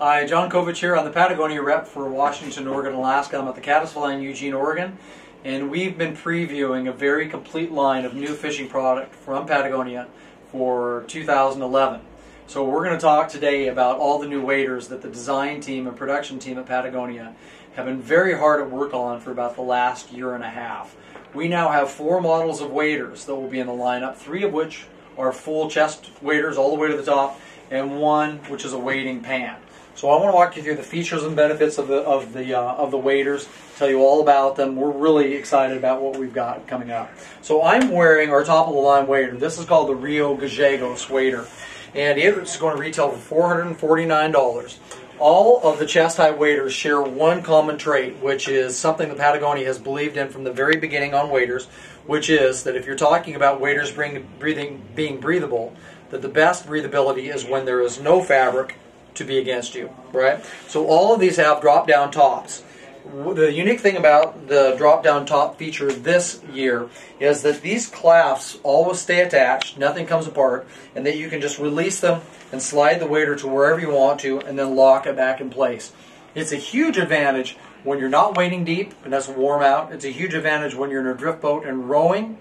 Hi, John Kovich here. I'm the Patagonia rep for Washington, Oregon, Alaska. I'm at the Caddisville in Eugene, Oregon, and we've been previewing a very complete line of new fishing product from Patagonia for 2011. So we're going to talk today about all the new waders that the design team and production team at Patagonia have been very hard at work on for about the last year and a half. We now have 4 models of waders that will be in the lineup, 3 of which are full chest waders all the way to the top, and 1 which is a wading pan. So I want to walk you through the features and benefits of the waders, tell you all about them. We're really excited about what we've got coming up. So I'm wearing our top of the line wader. This is called the Rio Gallegos Wader, and it's going to retail for $449. All of the chest high waders share one common trait, which is something that Patagonia has believed in from the very beginning on waders, which is that if you're talking about waders being breathable, that the best breathability is when there is no fabric to be against you, right? So all of these have drop-down tops. The unique thing about the drop-down top feature this year is that these clasps always stay attached, nothing comes apart, and that you can just release them and slide the wader to wherever you want to and then lock it back in place. It's a huge advantage when you're not wading deep and it's warm out. It's a huge advantage when you're in a drift boat and rowing,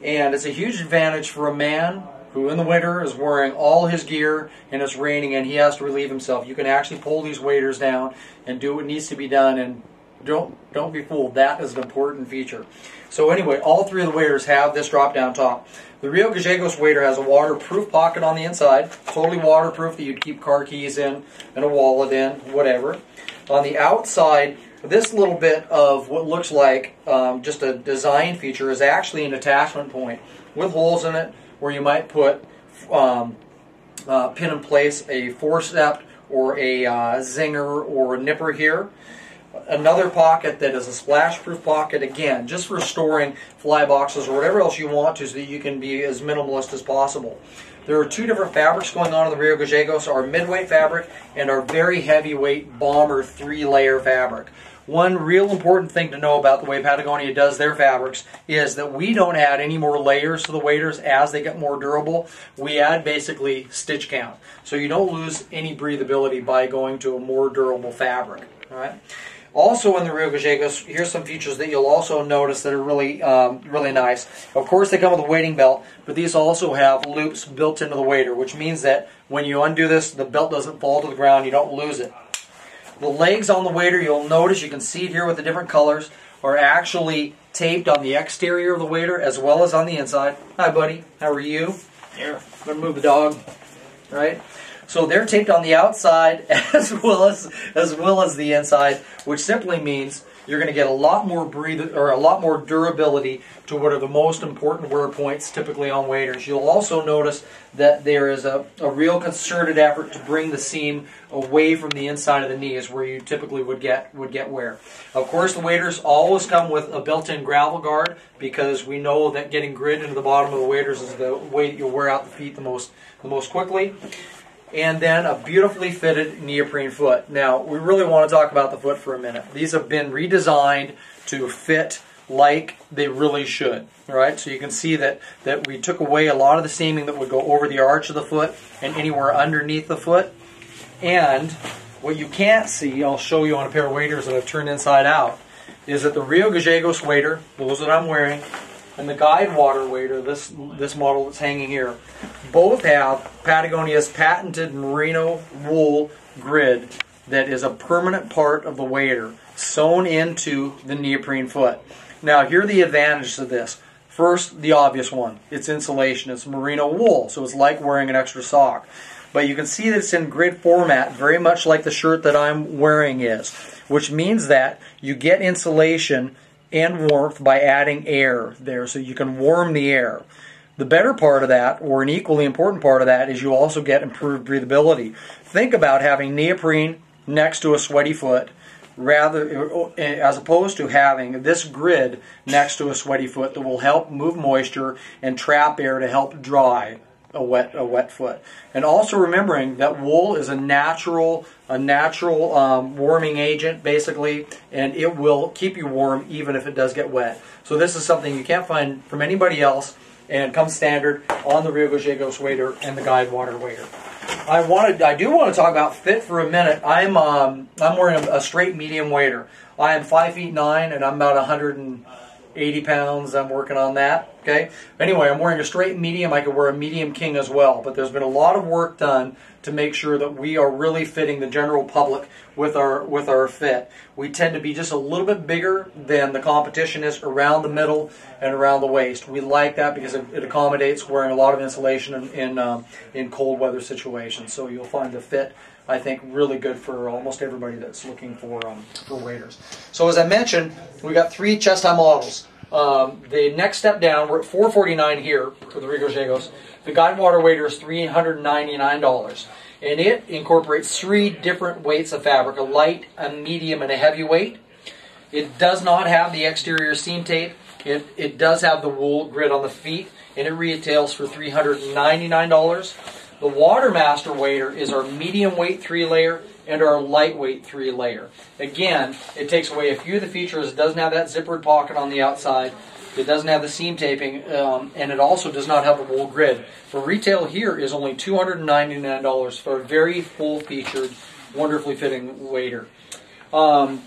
and it's a huge advantage for a man who in the winter is wearing all his gear and it's raining and he has to relieve himself. You can actually pull these waders down and do what needs to be done, and don't be fooled. That is an important feature. So anyway, all 3 of the waders have this drop-down top. The Rio Grzegorz Waiter has a waterproof pocket on the inside, totally waterproof, that you'd keep car keys in and a wallet in, whatever. On the outside, this little bit of what looks like just a design feature is actually an attachment point with holes in it where you might put pin in place a forceps or a zinger or a nipper here. Another pocket that is a splash-proof pocket, again, just for storing fly boxes or whatever else you want to, so that you can be as minimalist as possible. There are 2 different fabrics going on in the Rio Gallegos, our midweight fabric and our very heavyweight bomber 3-layer fabric. One real important thing to know about the way Patagonia does their fabrics is that we don't add any more layers to the waders as they get more durable. We add basically stitch count. So you don't lose any breathability by going to a more durable fabric. All right? Also in the Rio Gallegos, here's some features that you'll also notice that are really, really nice. Of course they come with a wading belt, but these also have loops built into the wader, which means that when you undo this, the belt doesn't fall to the ground, you don't lose it. The legs on the wader, you'll notice, you can see it here with the different colors, are actually taped on the exterior of the wader as well as on the inside. Hi buddy, how are you? Here, I'm going to move the dog. Right? So they're taped on the outside as well as the inside, which simply means you're going to get a lot more durability to what are the most important wear points typically on waders. You'll also notice that there is a real concerted effort to bring the seam away from the inside of the knees where you typically would get wear. Of course, the waders always come with a built-in gravel guard, because we know that getting grit into the bottom of the waders is the way that you'll wear out the feet the most quickly. And then a beautifully fitted neoprene foot. Now, we really want to talk about the foot for a minute. These have been redesigned to fit like they really should. All right? So you can see that we took away a lot of the seaming that would go over the arch of the foot and anywhere underneath the foot. And what you can't see, I'll show you on a pair of waders that I've turned inside out, is that the Rio Grzegorz Waiter, those that I'm wearing, and the Guidewater Wader, this model that's hanging here, both have Patagonia's patented Merino wool grid that is a permanent part of the wader, sewn into the neoprene foot. Now, here are the advantages of this. First, the obvious one. It's insulation. It's merino wool, so it's like wearing an extra sock. But you can see that it's in grid format, very much like the shirt that I'm wearing is, which means that you get insulation and warmth by adding air there, so you can warm the air. The better part of that, or an equally important part of that, is you also get improved breathability. Think about having neoprene next to a sweaty foot, as opposed to having this grid next to a sweaty foot that will help move moisture and trap air to help dry a wet foot. And also remembering that wool is a natural warming agent, basically, and it will keep you warm even if it does get wet. So this is something you can't find from anybody else, and comes standard on the Rio Grzegorz Waiter and the Guidewater Wader. I do want to talk about fit for a minute. I'm wearing a straight medium wader. I am 5'9" and I'm about 180 pounds. I'm working on that. Okay. Anyway, I'm wearing a straight medium. I could wear a medium king as well, but there's been a lot of work done to make sure that we are really fitting the general public with our fit. We tend to be just a little bit bigger than the competition is around the middle and around the waist. We like that because it accommodates wearing a lot of insulation in cold weather situations. So you'll find the fit, I think, really good for almost everybody that's looking for waders. So as I mentioned, we got 3 chest high models. The next step down, we're at $449 here for the Rio Grzegorz. The Guidewater Wader is $399, and it incorporates 3 different weights of fabric: a light, a medium, and a heavy weight. It does not have the exterior seam tape. It does have the wool grid on the feet, and it retails for $399. The Watermaster Wader is our medium weight 3-layer and our lightweight 3-layer. Again, it takes away a few of the features. It doesn't have that zippered pocket on the outside. It doesn't have the seam taping, and it also does not have the wool grid. For retail here is only $299 for a very full-featured, wonderfully fitting wader. A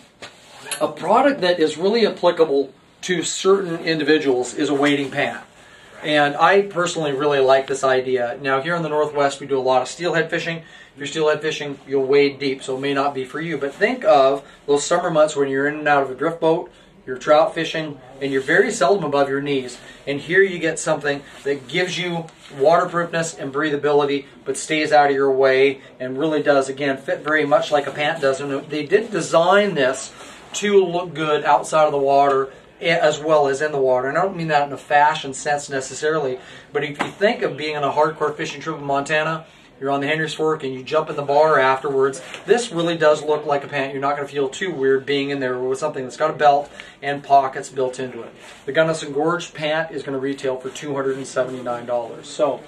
product that is really applicable to certain individuals is a wading pant. And I personally really like this idea. Now here in the Northwest we do a lot of steelhead fishing. If you're steelhead fishing, you'll wade deep, so it may not be for you. But think of those summer months when you're in and out of a drift boat, you're trout fishing, and you're very seldom above your knees. And here you get something that gives you waterproofness and breathability, but stays out of your way and really does, again, fit very much like a pant does. And they did design this to look good outside of the water as well as in the water. And I don't mean that in a fashion sense necessarily, but if you think of being on a hardcore fishing trip in Montana, you're on the Henry's Fork and you jump in the bar afterwards, this really does look like a pant. You're not going to feel too weird being in there with something that's got a belt and pockets built into it. The Gunness and Gorge pant is going to retail for $279. So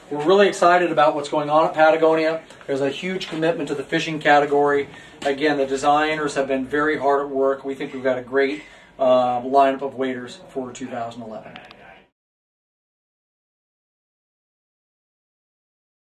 we're really excited about what's going on at Patagonia. There's a huge commitment to the fishing category. Again, the designers have been very hard at work. We think we've got a great lineup of waders for 2011.